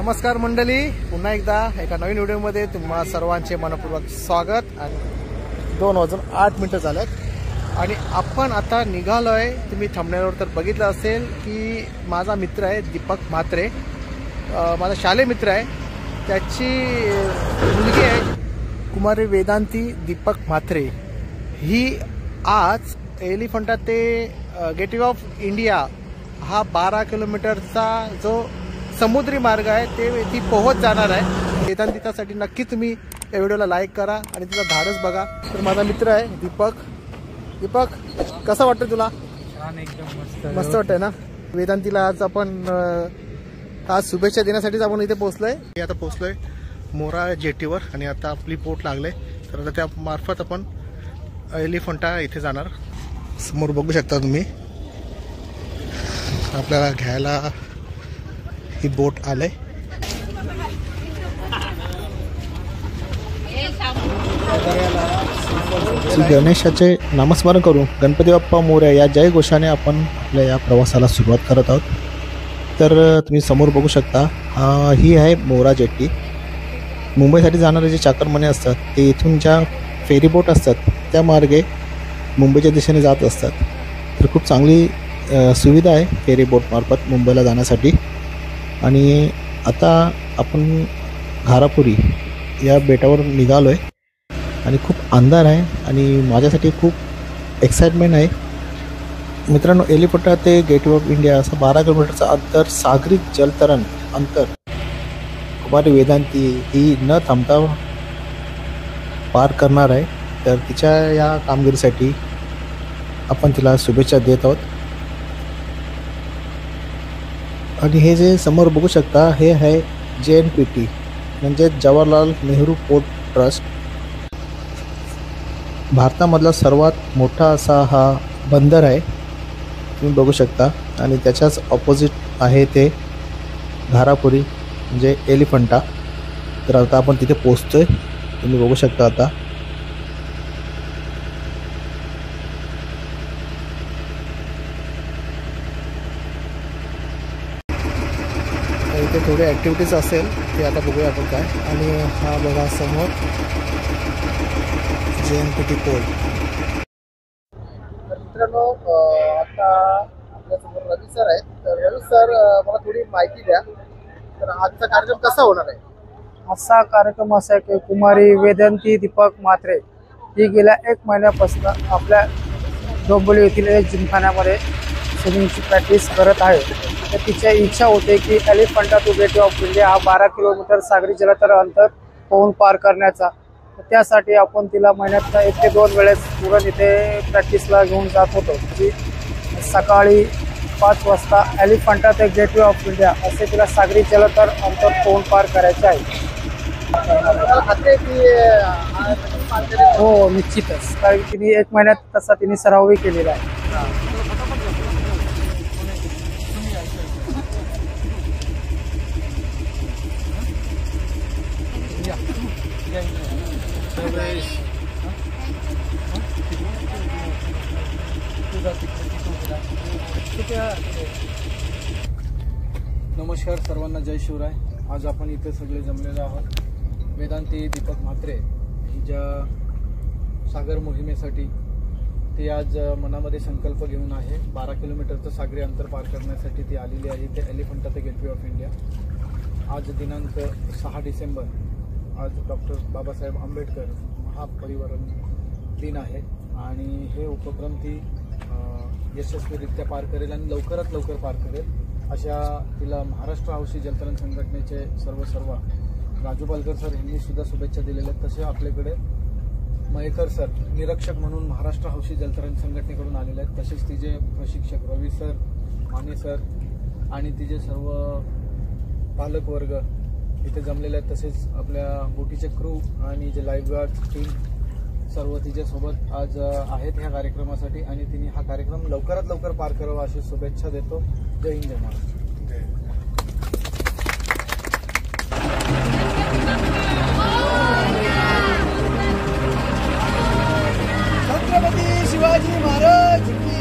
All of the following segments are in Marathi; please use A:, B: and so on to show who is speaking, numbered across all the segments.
A: नमस्कार मंडळी, पुन्हा एकदा एका नवीन व्हिडिओमध्ये तुम्हा सर्वांचे मनपूर्वक स्वागत। आणि 2:08 झालेत आणि आपण आता निघालोय। तुम्ही थंबनेलवर तर बघितलं असेल की माझा मित्र आहे दीपक म्हात्रे, माझा शालेय मित्र आहे। त्याची मुलगी आहे कुमारी वेदांती दीपक म्हात्रे। ही आज एलिफंटा ते गेटवे ऑफ इंडिया हा 12 किलोमीटरचा जो समुद्री मार्ग आहे ते ती पोहोच जाणार आहे। वेदांतीसाठी नक्की तुम्ही या व्हिडिओला लाईक करा आणि तिचा धाडस बघा। तर माझा मित्र आहे दीपक, कसं वाटतं तुला?
B: छान, एकदम
A: मस्त वाटतंय ना। वेदांतीला आज आपण आज शुभेच्छा देण्यासाठीच आपण इथे पोहोचलोय। मी आता पोहोचलोय मोरा जेटीवर आणि आता आपली बोट लागले, तर आता त्या मार्फत आपण एलिफंटा इथे जाणार। समोर बघू शकता तुम्ही, आपल्याला घ्यायला ही बोट आले। गणेशाचे नामस्मरण करून गणपती बाप्पा मोरया या जय घोषाने आपण आपल्या या प्रवासाला सुरुवात करत आहोत। तर तुम्ही समोर बघू शकता, ही आहे मोरा जेट्टी। मुंबईसाठी जाणारे जे चाकरमाने असतात ते इथून ज्या फेरी बोट असतात त्या मार्गे मुंबईच्या दिशेने जात असतात। तर खूप चांगली सुविधा आहे फेरी बोट मार्फत मुंबईला जाण्यासाठी। आणि आता आपण घारापुरी या बेटावर निघालो आहे आणि खूप अंधार आहे आणि माझ्यासाठी खूप एक्साइटमेंट आहे। मित्रांनो, एलिफंटा ते गेटवे ऑफ इंडिया असं 12 किलोमीटरचं अंतर, सागरी जलतरण अंतर कुमारी वेदांती ही न थांबता पार करणार आहे। तर तिच्या या कामगिरीसाठी आपण तिला शुभेच्छा देत आहोत। आणि हे जे समोर बघू शकता हे आहे JNPT म्हणजे जवाहरलाल नेहरू पोर्ट ट्रस्ट। भारतामधला सर्वात मोठा असा हा बंदर आहे, तुम्ही बघू शकता। आणि त्याच्याच ऑपोजिट आहे ते घारापुरी म्हणजे एलिफंटा। तर आता आपण तिथे पोहोचतोय, तुम्ही बघू शकता। आता इथे थोडी ॲक्टिव्हिटीज असेल ते आता बघूया आपण काय। आणि हा बघा समोर JNPT पोल। तर मित्रांनो, आता आपल्यासमोर रवी सर आहेत। तर रवी सर, मला थोडी माहिती द्या, तर आजचा कार्यक्रम कसा होणार आहे?
B: असा कार्यक्रम असा आहे की कुमारी वेदांती दीपक म्हात्रे ही गेल्या 1 महिन्यापासून आपल्या डोंबिवली येथील एक जिमखान्यामध्ये स्विमिंगची प्रॅक्टिस करत आहे। तर तिची इच्छा होते की Elephanta to Gateway of India हा 12 किलोमीटर सागरी जलतरण अंतर पोहून पार करण्याचा। त्यासाठी आपण तिला महिन्यात 1 ते 2 वेळेस पुरण इथे प्रॅक्टिसला घेऊन जात होतो। की सकाळी 5 वाजता एलिफंटा ते गेटवे ऑफ इंडिया असे तिला सागरी जलतरण अंतर पोहून पार करायचे आहे। हो, निश्चितच, कारण तिने 1 महिन्यात तसा तिने सरावही केलेला आहे।
C: नमस्कार सर्वांना, जय शिवराय। आज आपण इथे सगळे जमलेलो आहोत वेदांती दीपक म्हात्रे ज्या सागर मोहिमेसाठी। ती आज मनामध्ये संकल्प घेऊन आहे 12 किलोमीटरचं सागरी अंतर पार करण्यासाठी ती आलेली आहे ते एलिफंटा ते गेटवे ऑफ इंडिया। आज दिनांक 6 डिसेंबर, आज डॉक्टर बाबासाहेब आंबेडकर महापरिवरण दिन आहे आणि हे उपक्रम ती यशस्वीरित्या पार करेल आणि लवकरात लवकर पार करेल अशा तिला महाराष्ट्र हौशी जलतरण संघटनेचे सर्व राजू पालकर सर यांनी सुद्धा शुभेच्छा दिलेल्या आहेत। तसे आपल्याकडे मयेकर सर निरीक्षक म्हणून महाराष्ट्र हौशी जलतरण संघटनेकडून आलेले आहेत। तसेच तिचे प्रशिक्षक रवी सर, माने सर आणि तिचे सर्व पालकवर्ग इथे जमलेले आहेत। तसेच आपल्या बोटीचे क्रू आणि जे लाईफगार्ड टीम सर्व तिच्यासोबत आज आहेत ह्या कार्यक्रमासाठी आणि तिने हा कार्यक्रम लवकरात लवकर पार करावा अशी शुभेच्छा देतो। जय हिंद, जय महाराष्ट्र।
A: छत्रपती शिवाजी महाराज की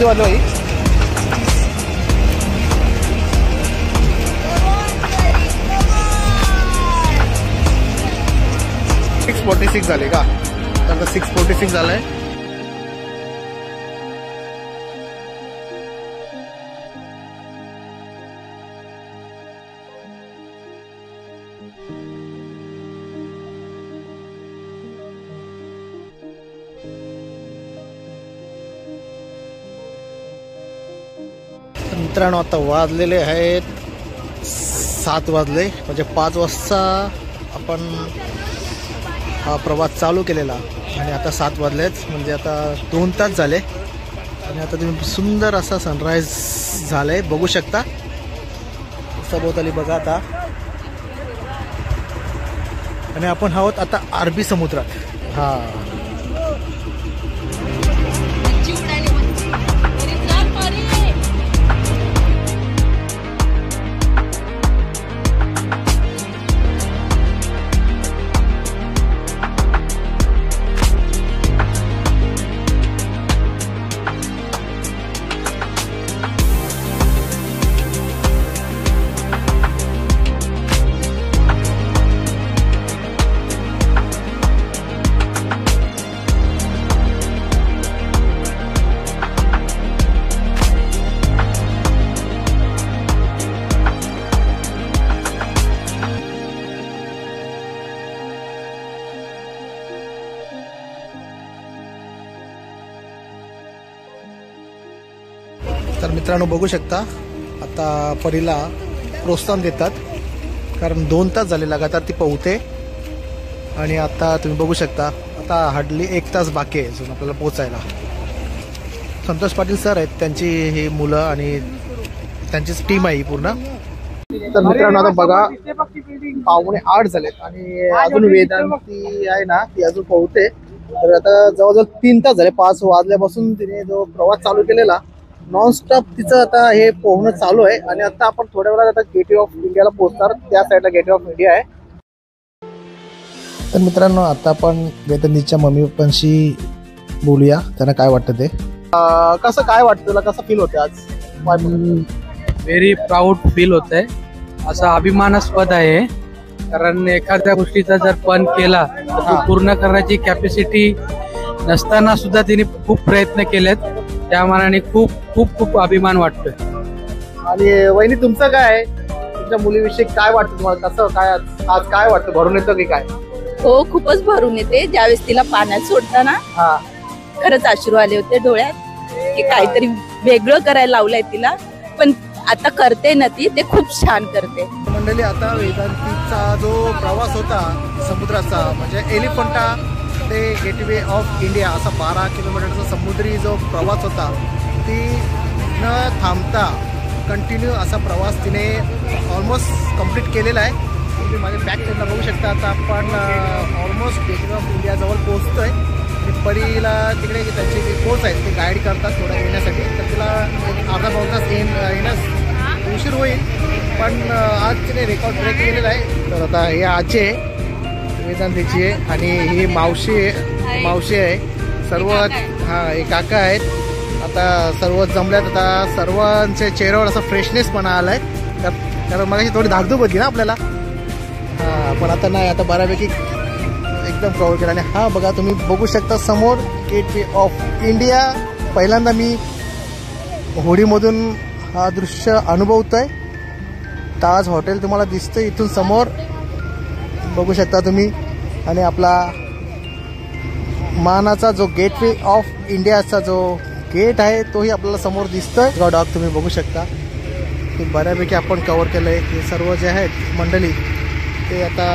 A: वाजले भाई? 6:46 झाले का? आता 6:46 झालंय. मित्रांनो आता वाजलेले आहेत 7 वाजले, म्हणजे 5 वाजता आपण हा प्रवास चालू केलेला आणि आता 7 वाजलेत, म्हणजे आता 2 तास झाले. आणि आता तुम्ही सुंदर असा सनराईज झालाय बघू शकता सभोवताली बघा आता. आणि आपण आहोत आता अरबी समुद्रात. हा तर मित्रांनो बघू शकता आता परीला प्रोत्साहन देतात, कारण 2 तास झाले लगातार ती पोहते. आणि आता तुम्ही बघू शकता आता हार्डली 1 तास बाकी आहे अजून आपल्याला पोचायला. संतोष पाटील सर आहेत, त्यांची ही मुलं आणि त्यांचीच टीम आहे ही पूर्ण. तर मित्रांनो आता बघा 7:45 झालेत आणि अजून वेदांती आहे ना ती अजून पोहते. तर आता जवळजवळ 3 तास झाले, 5 वाजल्यापासून तिने जो प्रवास चालू केलेला नॉनस्टॉप तिचं आता हे पोहणं चालू आहे. आणि आता आपण थोड्या वेळात आता गेटवे ऑफ इंडियाला पोहोचणार, त्या साईडला गेटवे ऑफ इंडिया आहे. तर मित्रांनो आता आपण वेदांतीच्या मम्मी पप्पांशी बोलूया, त्यांना काय वाटतं ते. कसं काय वाटतं तुला, कसं फील होते आज?
D: व्हेरी प्राऊड फील होत आहे. असा अभिमानास्पद आहे, कारण एखाद्या गोष्टीचा जर पण केला तर तो पूर्ण करण्याची कॅपॅसिटी नसताना सुद्धा तिने खूप प्रयत्न केलेत. त्या मानाने खूप खूप खूप अभिमान वाटतोय.
A: आणि वहिनी तुमचं काय आहे, तुमच्या मुलीविषयी काय वाटतं तुम्हाला, कसं काय आज काय वाटतं, भरून येतं की काय?
E: हो खूपच भरून येते. ज्यावेळेस तिला पाण्यात सोडताना खरंच अश्रू आले होते डोळ्यात, की काहीतरी वेगळं करायला लावलंय तिला. पण आता करते ना ती, ते खूप छान करते.
A: मंडळी आता वेदांतीचा जो प्रवास होता समुद्राचा, म्हणजे एलिफंटा ते गेटवे ऑफ इंडिया असा 12 किलोमीटरचा समुद्री जो प्रवास होता, ती न थांबता कंटिन्यू असा प्रवास तिने ऑलमोस्ट कंप्लीट केलेला आहे. तुम्ही माझ्या बॅक साईडला बघू शकता. आता आपण ऑलमोस्ट गेटवे ऑफ इंडियाजवळ पोहोचतोय. आणि परीला तिकडे त्यांचे जे कोच आहेत ते गाईड करतात थोडं येण्यासाठी. तर तिला अर्धा पाऊण तास येण्यास उशीर होईल, पण आज तिने रेकॉर्ड ब्रेक केलेला आहे. तर आता हे आजी आहे वेदांतीची आहे आणि ही मावशी आहे. सर्व हे काका आहेत. आता सर्व जमल्यात. आता सर्वांच्या चेहऱ्यावर असा फ्रेशनेसपणा आला आहे, कारण मगाशी थोडी धाकधूक होती ना आपल्याला. पण आता नाही, आता बऱ्यापैकी एकदम कव्हर केला. आणि हा बघा तुम्ही बघू शकता समोर गेटवे ऑफ इंडिया. पहिल्यांदा मी होडीमधून हा दृश्य अनुभवतोय. ताज हॉटेल तुम्हाला दिसतं इथून समोर बघू शकता तुम्ही. आणि आपला मानाचा जो गेटवे ऑफ इंडियाचा जो गेट आहे तोही आपल्याला समोर दिसतोय. डॉग तुम्ही बघू शकता. ते बऱ्यापैकी आपण कव्हर केलं आहे. ते सर्व जे आहेत मंडळी ते आता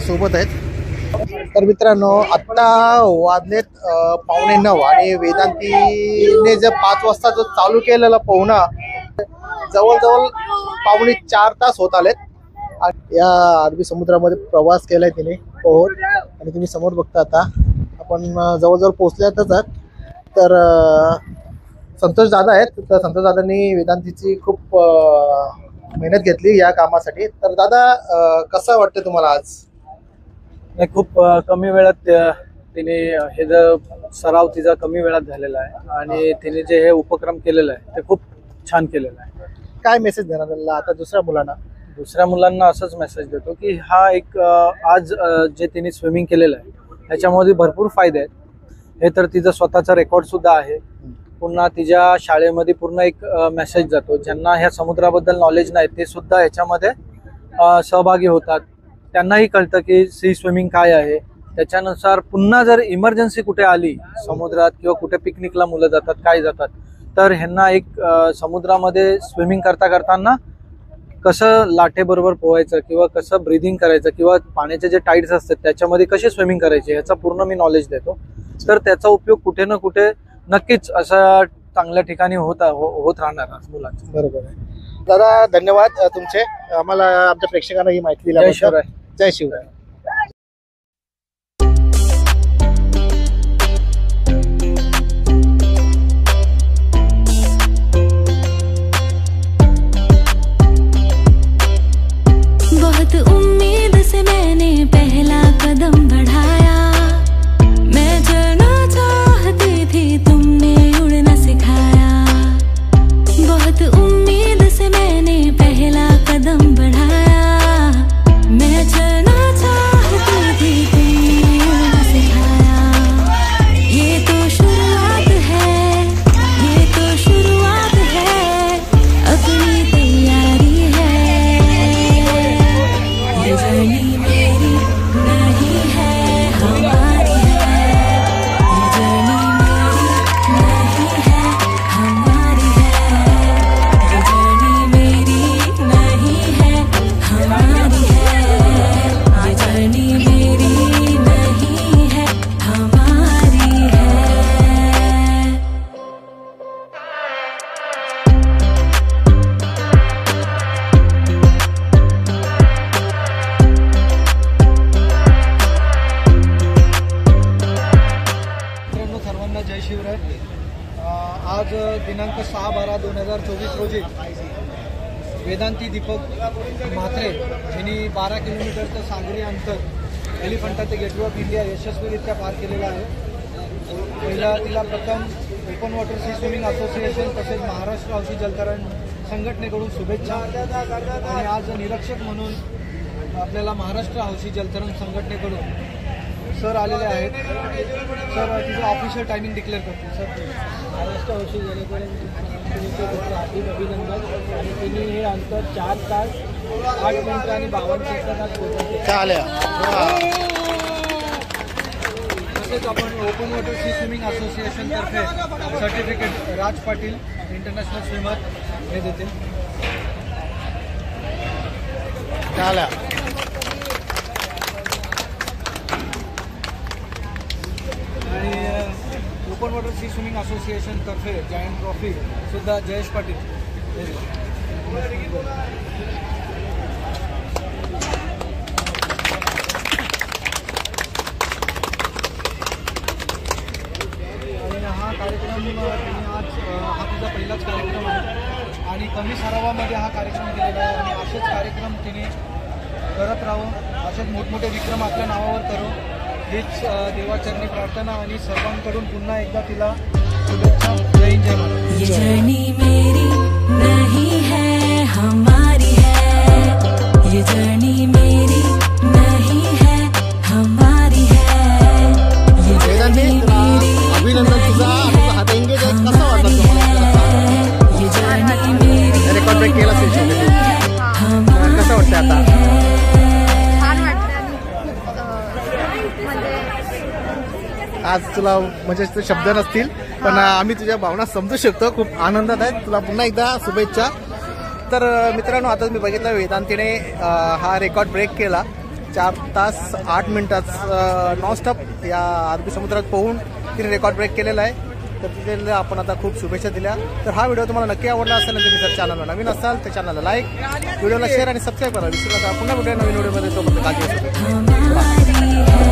A: सोबत आहेत. तर मित्रांनो आत्ता वाजलेत 8:45 आणि वेदांतीने जे 5 वाजता जो चालू केलेला पोहणं जवळजवळ 3.25 तास होत आलेत. या अरबी समुद्रामध्ये प्रवास केलाय तिने पोहत. आणि तुम्ही समोर बघता आता आपण जवळजवळ पोहोचल्यातच आहात. तर संतोष दादा आहेत. तर संतोष दादांनी वेदांतीची खूप मेहनत घेतली या कामासाठी. तर दादा कसं वाटतं तुम्हाला आज?
D: खूप कमी वेळात
C: तिने हे जो सराव तिचा कमी वेळात झालेला आहे आणि तिने जे हे उपक्रम केलेलं आहे ते खूप छान केलेलं आहे.
A: काय मेसेज देणार त्याला आता दुसऱ्या मुलांना?
C: असंच मेसेज देतो की हा एक आज जे तिने स्विमिंग केलेलं आहे त्याच्यामध्ये भरपूर फायदे आहेत. हे तर तिचं स्वतःचा रेकॉर्ड सुद्धा आहे. पुन्हा तिच्या शाळेमध्ये पूर्ण एक मेसेज जातो. ज्यांना ह्या समुद्राबद्दल नॉलेज नाही ते सुद्धा याच्यामध्ये सहभागी होतात. त्यांनाही कळतं की सी स्विमिंग काय आहे. त्याच्यानुसार पुन्हा जर इमर्जन्सी कुठे आली समुद्रात किंवा कुठे पिकनिकला मुलं जातात काय जातात तर ह्यांना एक समुद्रामध्ये स्विमिंग करताना कसं लाटेबरोबर पोहायचं किंवा कसं ब्रिदिंग करायचं किंवा पाण्याचे जे टाईड्स असतात त्याच्यामध्ये कशी स्विमिंग करायची ह्याचा पूर्ण मी नॉलेज देतो. तर त्याचा उपयोग कुठे ना कुठे नक्कीच अशा चांगल्या ठिकाणी होत राहणार मुलांचा.
A: बरोबर आहे. दादा धन्यवाद तुमचे, आम्हाला आमच्या प्रेक्षकांना ही माहिती दिल्याबद्दल.
C: जय शिवराय.
A: जय शिवराय.
F: बहुत उम्मीद से मैंने पहला कदम बढ़ाया, मैं चलना चाहती थी तुमने उड़ना सिखाया। बहुत उम्मीद से मैंने पहला कदम बढ़ाया, मैं चलना चाहती थी तुमने उड़ना सिखाया। ये तो शुरुआत है, ये तो शुरुआत है, अपनी तैयारी है। ये जर्नी मेरी नहीं है हमारी है, ये जर्नी मेरी नहीं है हमारी है, ये जर्नी मेरी नहीं है हमारी है, ये जर्नी मेरी नहीं है हमारी है।
C: मित्रांनो सर्वांना जय शिवराय. आज दिनांक 6/12/2024 रोजी वेदांती दीपक म्हात्रे यांनी 12 किलोमीटरचं सागरी अंतर एलिफंटा ते गेटवे ऑफ इंडिया यशस्वीरित्या पार केलेलं आहे. तिला प्रथम open water sea swimming association तसेच महाराष्ट्र हौशी जलतरण संघटनेकडून शुभेच्छा. आणि आज निरीक्षक म्हणून आपल्याला महाराष्ट्र हौशी जलतरण संघटनेकडून सर आलेले आहेत. सर तिचं ऑफिशियल टायमिंग डिक्लेअर करतो. सर
G: महाराष्ट्र हौशी जलतरण संघटनेचे हार्दिक अभिनंदन. आणि तिने हे अंतर 4 तास 8 मिनिटं आणि 52 सेकंदात पोहोचवले.
C: तसेच आपण ओपन वॉटर सी स्विमिंग असोसिएशनतर्फे certificate Raj Patil international swimmer हे देतील. आणि ओपन वॉटर सी स्विमिंग असोसिएशनतर्फे जायंट ट्रॉफी सुद्धा जयेश पाटील हे देतील. हा कार्यक्रम तिने आज हा तिचा पहिलाच कार्यक्रम आहे आणि कमी सरावामध्ये हा कार्यक्रम केलेला आहे. आणि असेच कार्यक्रम तिने करत राहावं, असेच मोठमोठे विक्रम आपल्या नावावर करू हीच देवाचरणी प्रार्थना. आणि सर्वांकडून पुन्हा एकदा तिला शुभेच्छा. जय हिंद जय महाराष्ट्र.
F: ये जर्नी मेरी नहीं है हमारी है, ये जर्नी मेरी नहीं है हमारी है, ये जर्नी मेरी
A: अभिनंदन तुझा. आता एंगेज आहे, कसं वाटलं तुम्हाला?
F: ये जर्नी मेरी
A: रेकॉर्ड ब्रेक केला सेशन
F: हमारी
A: कसं वाटतं आता?
H: छान वाटतं. म्हणजे
A: आज तुला म्हणजे ते शब्द नसतील पण आम्ही तुझ्या भावना समजू शकतो. खूप आनंदात आहेत. तुला पुन्हा एकदा शुभेच्छा. तर मित्रांनो आता मी बघितलं वेदांतीने हा रेकॉर्ड ब्रेक केला. 4 तास 8 मिनिटात नॉनस्टॉप या अरबी समुद्रात पोहून तिने रेकॉर्ड ब्रेक केलेला आहे. तर तिथे आपण आता खूप शुभेच्छा दिल्या. तर हा व्हिडिओ तुम्हाला नक्की आवडला असेल आणि तुम्ही जर चॅनलला नवीन असाल तर चॅनलला लाईक, व्हिडिओला शेअर आणि सबस्क्राईब करा. विसरू नका. पुन्हा व्हिडिओ नवीन व्हिडिओमध्ये तो काळजी.
F: हमारी है.